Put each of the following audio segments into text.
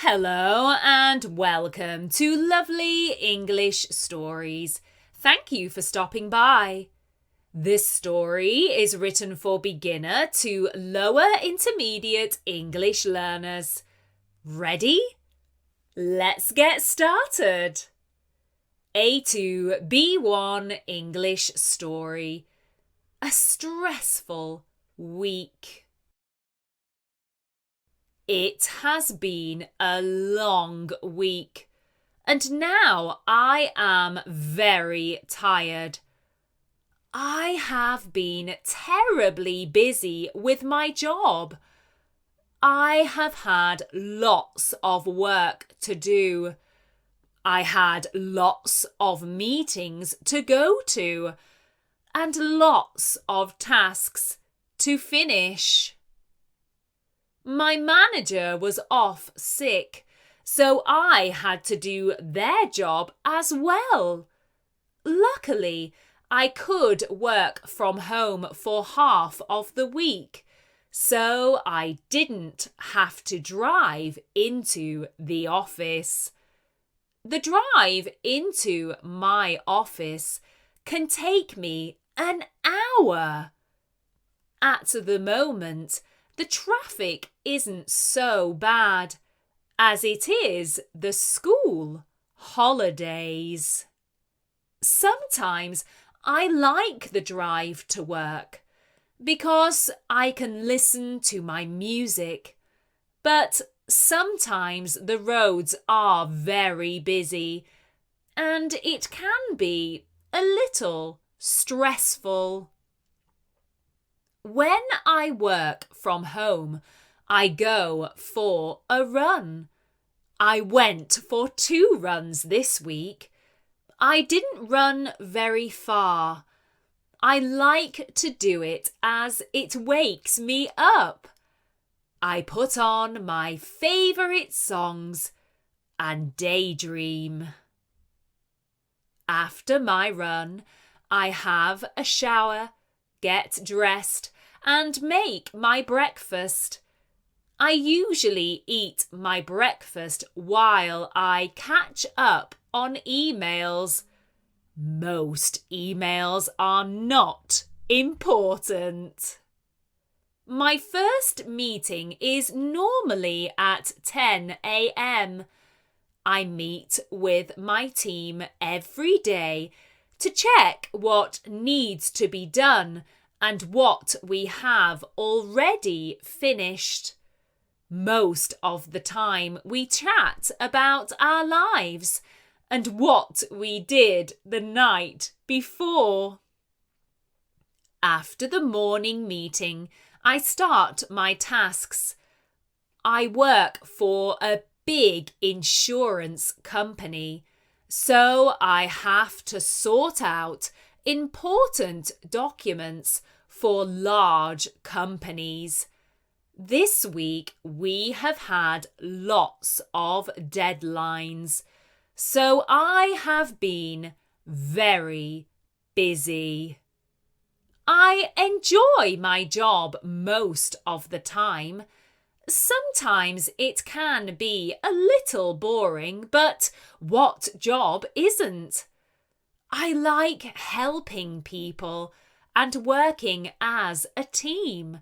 Hello and welcome to Lovely English Stories. Thank you for stopping by. This story is written for beginner to lower intermediate English learners. Ready? Let's get started. A2 B1 English story. A stressful week. It has been a long week, and now I am very tired. I have been terribly busy with my job. I have had lots of work to do. I had lots of meetings to go to, and lots of tasks to finish. My manager was off sick, so I had to do their job as well. Luckily, I could work from home for half of the week, so I didn't have to drive into the office. The drive into my office can take me an hour. At the moment, the traffic isn't so bad, as it is the school holidays. Sometimes I like the drive to work because I can listen to my music, but sometimes the roads are very busy and it can be a little stressful. When I work from home, I go for a run. I went for 2 runs this week. I didn't run very far. I like to do it as it wakes me up. I put on my favourite songs and daydream. After my run, I have a shower, get dressed, and make my breakfast. I usually eat my breakfast while I catch up on emails. Most emails are not important. My first meeting is normally at 10 a.m. I meet with my team every day to check what needs to be done and what we have already finished. Most of the time we chat about our lives and what we did the night before. After the morning meeting, I start my tasks. I work for a big insurance company, so I have to sort out important documents for large companies. This week we have had lots of deadlines, so I have been very busy. I enjoy my job most of the time. Sometimes it can be a little boring, but what job isn't? I like helping people and working as a team.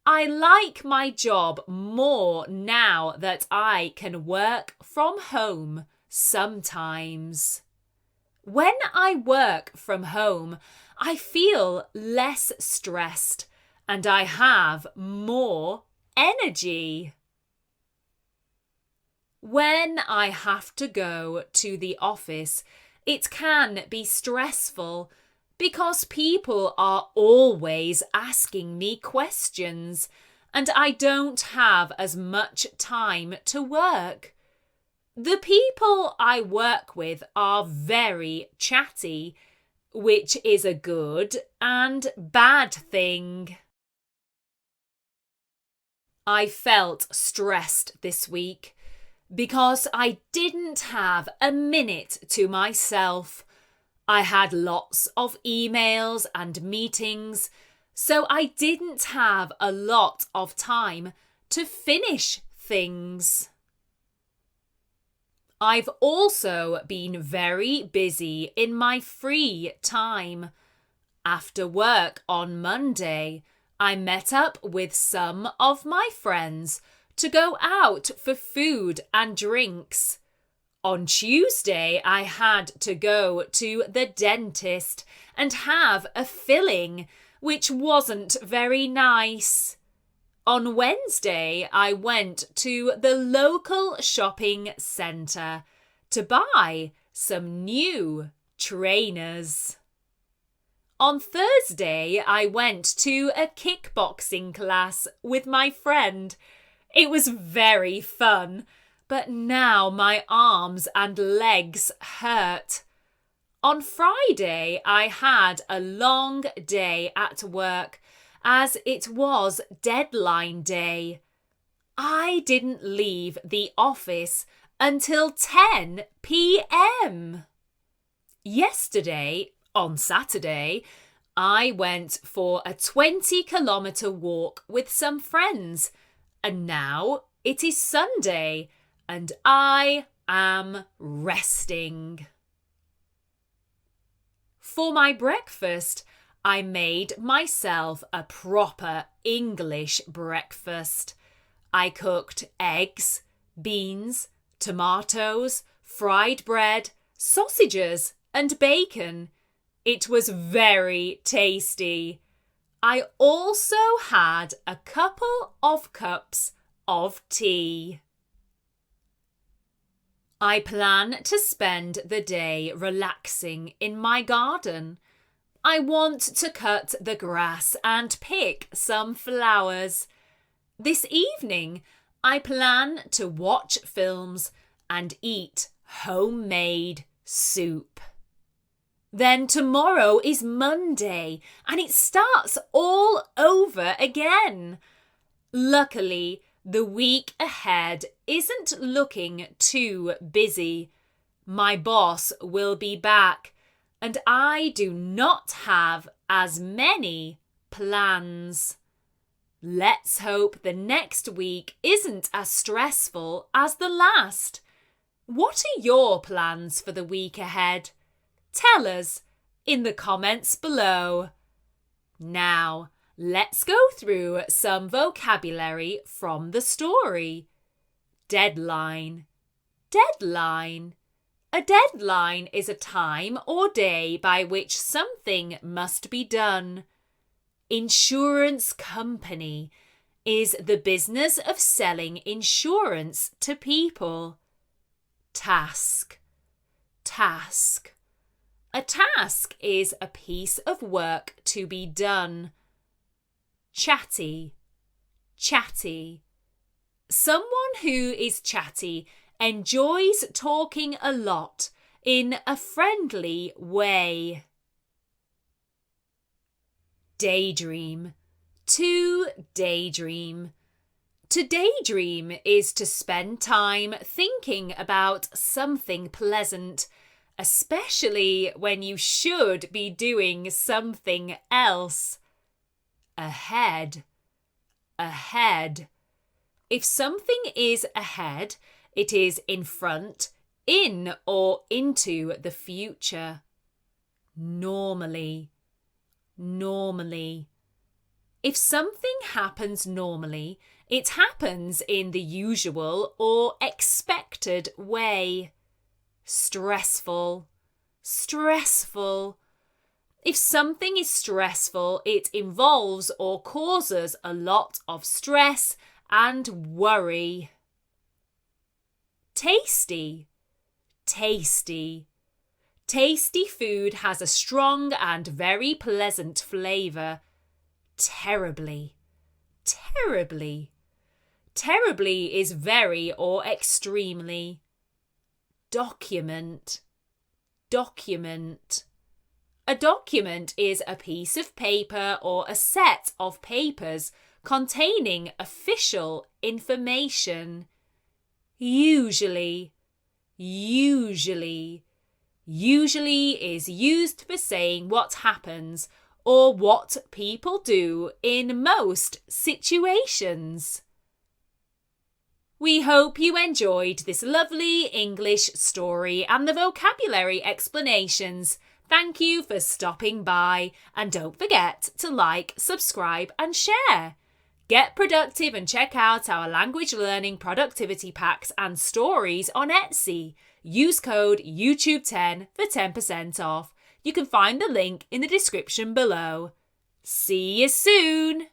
I like my job more now that I can work from home sometimes. When I work from home, I feel less stressed and I have more energy. When I have to go to the office, it can be stressful because people are always asking me questions and I don't have as much time to work. The people I work with are very chatty, which is a good and bad thing. I felt stressed this week because I didn't have a minute to myself. I had lots of emails and meetings, so I didn't have a lot of time to finish things. I've also been very busy in my free time. After work on Monday, I met up with some of my friends to go out for food and drinks. On Tuesday, I had to go to the dentist and have a filling, which wasn't very nice. On Wednesday, I went to the local shopping centre to buy some new trainers. On Thursday, I went to a kickboxing class with my friend. It was very fun, but now my arms and legs hurt. On Friday, I had a long day at work as it was deadline day. I didn't leave the office until 10 p.m. Yesterday, on Saturday, I went for a 20-kilometre walk with some friends, and now it is Sunday and I am resting. For my breakfast, I made myself a proper English breakfast. I cooked eggs, beans, tomatoes, fried bread, sausages, and bacon. It was very tasty. I also had a couple of cups of tea. I plan to spend the day relaxing in my garden. I want to cut the grass and pick some flowers. This evening, I plan to watch films and eat homemade soup. Then tomorrow is Monday and it starts all over again. Luckily, the week ahead isn't looking too busy. My boss will be back and I do not have as many plans. Let's hope the next week isn't as stressful as the last. What are your plans for the week ahead? Tell us in the comments below. Now, let's go through some vocabulary from the story. Deadline. Deadline. A deadline is a time or day by which something must be done. Insurance company is the business of selling insurance to people. Task. Task. A task is a piece of work to be done. Chatty. Chatty. Someone who is chatty enjoys talking a lot in a friendly way. Daydream. To daydream. To daydream is to spend time thinking about something pleasant, especially when you should be doing something else. Ahead. Ahead. If something is ahead, it is in front, in or into the future. Normally. Normally. If something happens normally, it happens in the usual or expected way. Stressful. Stressful. If something is stressful, it involves or causes a lot of stress and worry. Tasty. Tasty. Tasty food has a strong and very pleasant flavour. Terribly. Terribly. Terribly is very or extremely. Document. Document. A document is a piece of paper or a set of papers containing official information. Usually. Usually. Usually is used for saying what happens or what people do in most situations. We hope you enjoyed this lovely English story and the vocabulary explanations. Thank you for stopping by, and don't forget to like, subscribe and share. Get productive and check out our language learning productivity packs and stories on Etsy. Use code YouTube10 for 10% off. You can find the link in the description below. See you soon!